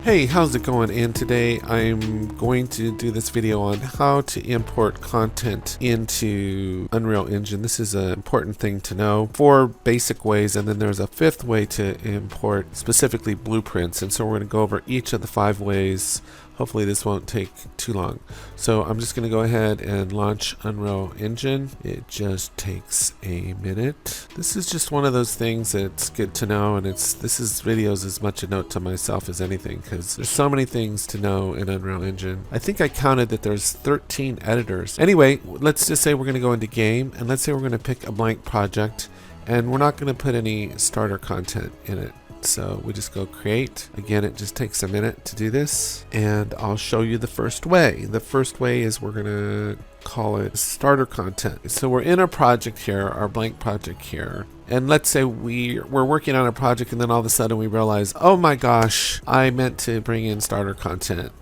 Hey, how's it going? And today I'm going to do this video on how to import content into Unreal Engine. This is an important thing to know. 4 basic ways, and then there's a 5th way to import specifically blueprints. And so we're going to go over each of the 5 ways. Hopefully this won't take too long. So I'm just going to go ahead and launch Unreal Engine. It just takes a minute. This is just one of those things that's good to know, and this video is as much a note to myself as anything, because there's so many things to know in Unreal Engine. I think I counted that there's 13 editors. Anyway, let's just say we're going to go into game, and let's say we're going to pick a blank project, and we're not going to put any starter content in it. So we just go create. Again, it just takes a minute to do this, and I'll show you the first way. The first way is we're gonna call it starter content. So we're in our project here, our blank project here, and let's say we're working on a project, and then all of a sudden we realize, oh my gosh, I meant to bring in starter content.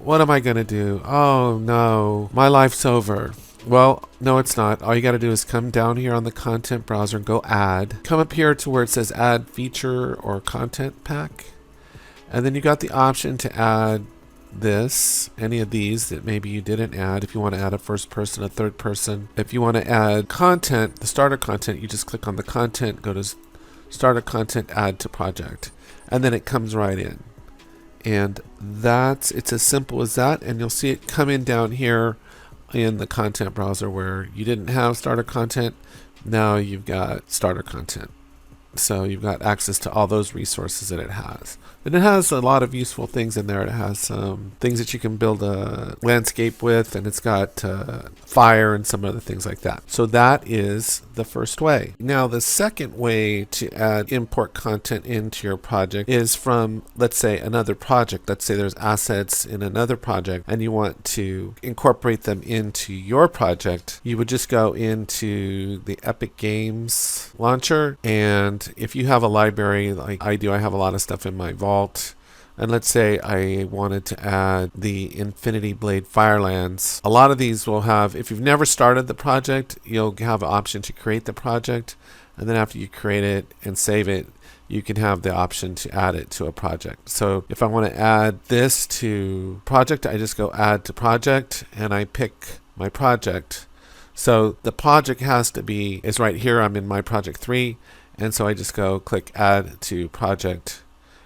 What am I gonna do? Oh no, my life's over. Well, no, it's not. All you got to do is come down here on the content browser and go add. Come up here to where it says add feature or content pack. And then you got the option to add this, any of these that maybe you didn't add. If you want to add a first person, a third person. If you want to add content, the starter content, you just click on the content, go to starter content, add to project. And then it comes right in. And it's as simple as that. And you'll see it come in down here in the content browser where you didn't have starter content. Now you've got starter content. So you've got access to all those resources that it has. And it has a lot of useful things in there. It has some things that you can build a landscape with, and it's got fire and some other things like that. So that is the first way. Now the second way to add import content into your project is from, let's say, another project. Let's say there's assets in another project and you want to incorporate them into your project. You would just go into the Epic Games launcher, and if you have a library like I do, I have a lot of stuff in my vault. And let's say I wanted to add the Infinity Blade Firelands. A lot of these will have, if you've never started the project, you'll have an option to create the project. And then after you create it and save it, you can have the option to add it to a project. So if I want to add this to project, I just go add to project and I pick my project. So the project is right here. I'm in my project 3. And so I just go click add to project,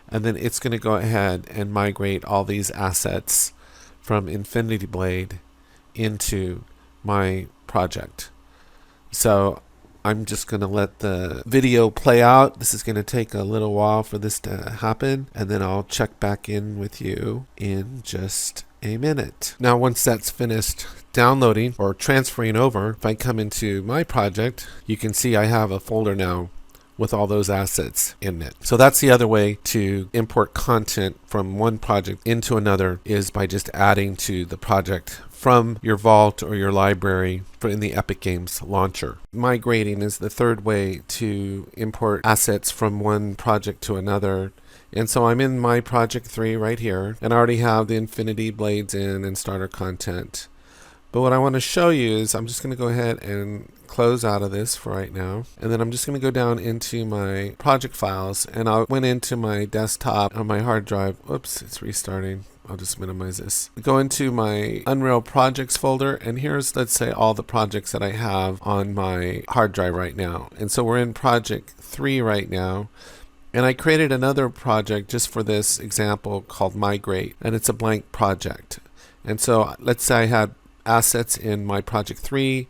and then it's going to go ahead and migrate all these assets from Infinity Blade into my project. So I'm just going to let the video play out. This is going to take a little while for this to happen, and then I'll check back in with you in just a minute. Now once that's finished downloading or transferring over, if I come into my project, you can see I have a folder now with all those assets in it. So that's the other way to import content from one project into another, is by just adding to the project from your vault or your library in the Epic Games launcher. Migrating is the third way to import assets from one project to another. And so I'm in my project 3 right here, and I already have the Infinity Blades in and starter content. But what I want to show you is I'm just going to go ahead and close out of this for right now. And then I'm just going to go down into my project files, and I went into my desktop on my hard drive. Oops, it's restarting. I'll just minimize this. Go into my Unreal Projects folder, and here's, let's say, all the projects that I have on my hard drive right now. And so we're in project 3 right now. And I created another project just for this example called Migrate, and it's a blank project. And so let's say I had assets in my project 3,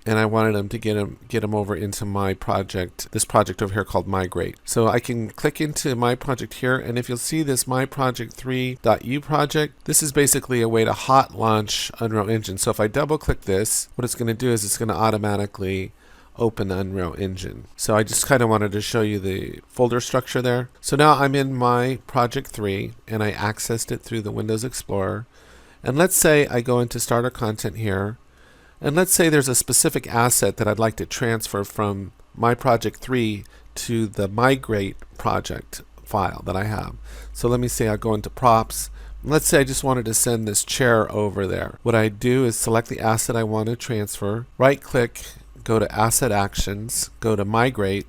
and I wanted them to get them over into my project, this project over here called Migrate. So I can click into my project here, and if you'll see this my project 3.u project, this is basically a way to hot launch Unreal Engine. So if I double click this, what it's going to do is it's going to automatically open Unreal Engine. So I just kind of wanted to show you the folder structure there. So now I'm in my project 3, and I accessed it through the Windows Explorer. And let's say I go into starter content here, and let's say there's a specific asset that I'd like to transfer from my project 3 to the Migrate project file that I have. So let me say I go into props. Let's say I just wanted to send this chair over there. What I do is select the asset I want to transfer, right click, go to Asset Actions, go to Migrate,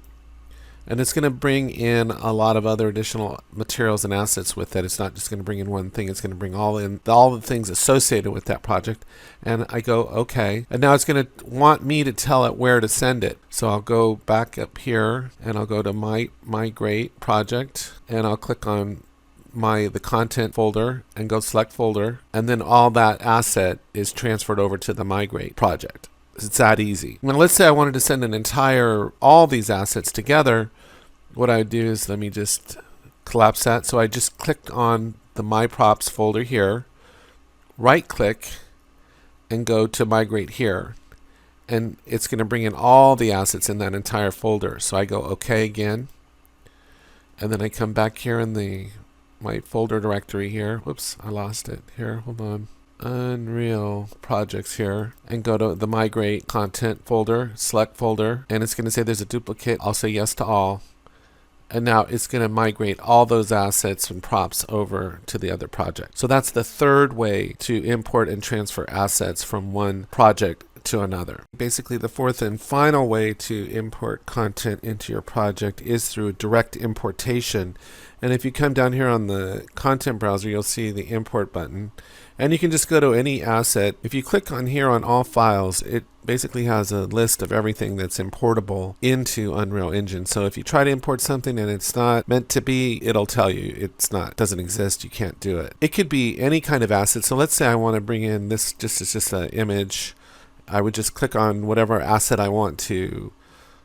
And it's going to bring in a lot of other additional materials and assets with it. It's not just going to bring in one thing. It's going to bring all the things associated with that project. And I go, okay. And now it's going to want me to tell it where to send it. So I'll go back up here and I'll go to migrate project, and I'll click on the content folder and go select folder, and then all that asset is transferred over to the migrate project. It's that easy. Now let's say I wanted to send all these assets together. What I would do is, let me just collapse that. So I just clicked on the my props folder here, right click, and go to migrate here. And it's going to bring in all the assets in that entire folder. So I go OK again. And then I come back here in my folder directory here. Whoops, I lost it here. Hold on. Unreal projects here, and go to the migrate content folder, select folder, and it's going to say there's a duplicate. I'll say yes to all. And now it's going to migrate all those assets and props over to the other project. So that's the third way to import and transfer assets from one project to another. Basically, the fourth and final way to import content into your project is through direct importation. And if you come down here on the content browser, you'll see the import button. And you can just go to any asset. If you click on here on all files, it basically has a list of everything that's importable into Unreal Engine. So if you try to import something and it's not meant to be, it'll tell you doesn't exist, you can't do it. It could be any kind of asset. So let's say I want to bring in this, it's just an image. I would just click on whatever asset I want to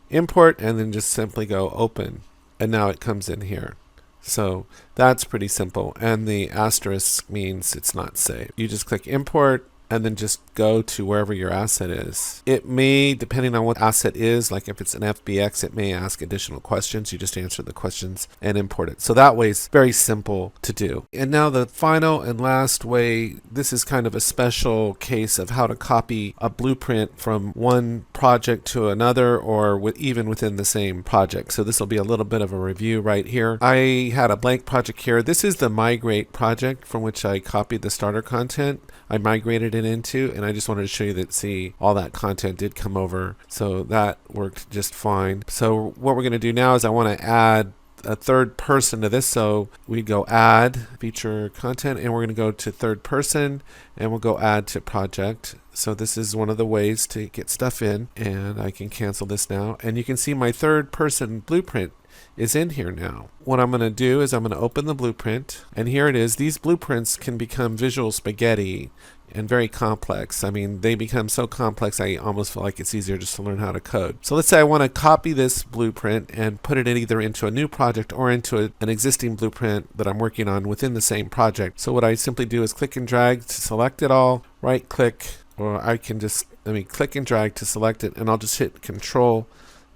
import and then just simply go open. And now it comes in here. So that's pretty simple. And the asterisk means it's not saved. You just click import and then just go to wherever your asset is. It may, depending on what asset is, like if it's an FBX, it may ask additional questions. You just answer the questions and import it. So that way it's very simple to do. And now the final and last way, this is kind of a special case of how to copy a blueprint from one project to another, or even within the same project. So this will be a little bit of a review right here. I had a blank project here. This is the migrate project from which I copied the starter content. I migrated it into, and I just wanted to show you that, all that content did come over. So that worked just fine. So what we're going to do now is I want to add a third person to this. So we go add feature content, and we're going to go to third person, and we'll go add to project. So this is one of the ways to get stuff in, and I can cancel this now. And you can see my third person blueprint is in here now. What I'm going to do is I'm going to open the blueprint, and here it is. These blueprints can become visual spaghetti and very complex. I mean, they become so complex I almost feel like it's easier just to learn how to code. So let's say I want to copy this blueprint and put it in either into a new project or into an existing blueprint that I'm working on within the same project. So what I simply do is click and drag to select it all, right click, or I can just, click and drag to select it, and I'll just hit Control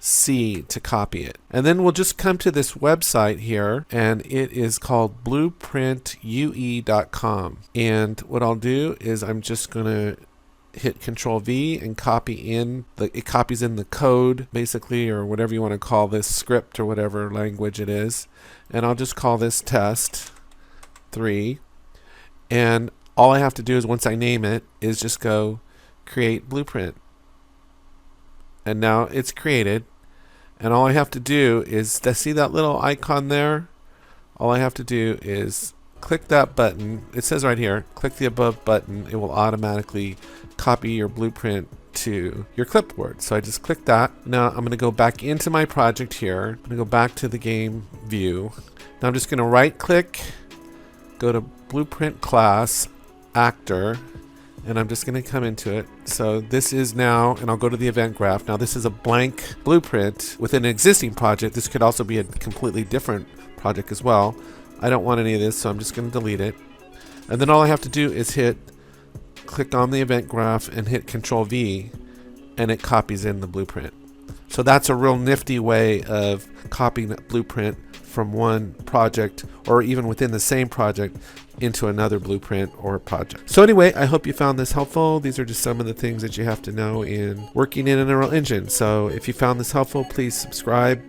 C to copy it. And then we'll just come to this website here, and it is called blueprintue.com. And what I'll do is I'm just going to hit Control V and copy in it copies in the code basically, or whatever you want to call this script or whatever language it is. And I'll just call this test 3. And all I have to do is, once I name it, is just go create blueprint. And now it's created, and all I have to do is see that little icon there. All I have to do is click that button. It says right here, click the above button. It will automatically copy your blueprint to your clipboard. So I just click that. Now I'm going to go back into my project here. I'm going to go back to the game view. Now I'm just going to right click, go to blueprint class, actor, and I'm just going to come into it. So this is now, and I'll go to the event graph. Now this is a blank blueprint within an existing project. This could also be a completely different project as well. I don't want any of this, so I'm just going to delete it. And then all I have to do is click on the event graph and hit Control V, and it copies in the blueprint. So that's a real nifty way of copying a blueprint from one project, or even within the same project, into another blueprint or project. So anyway, I hope you found this helpful. These are just some of the things that you have to know in working in Unreal Engine. So if you found this helpful, please subscribe,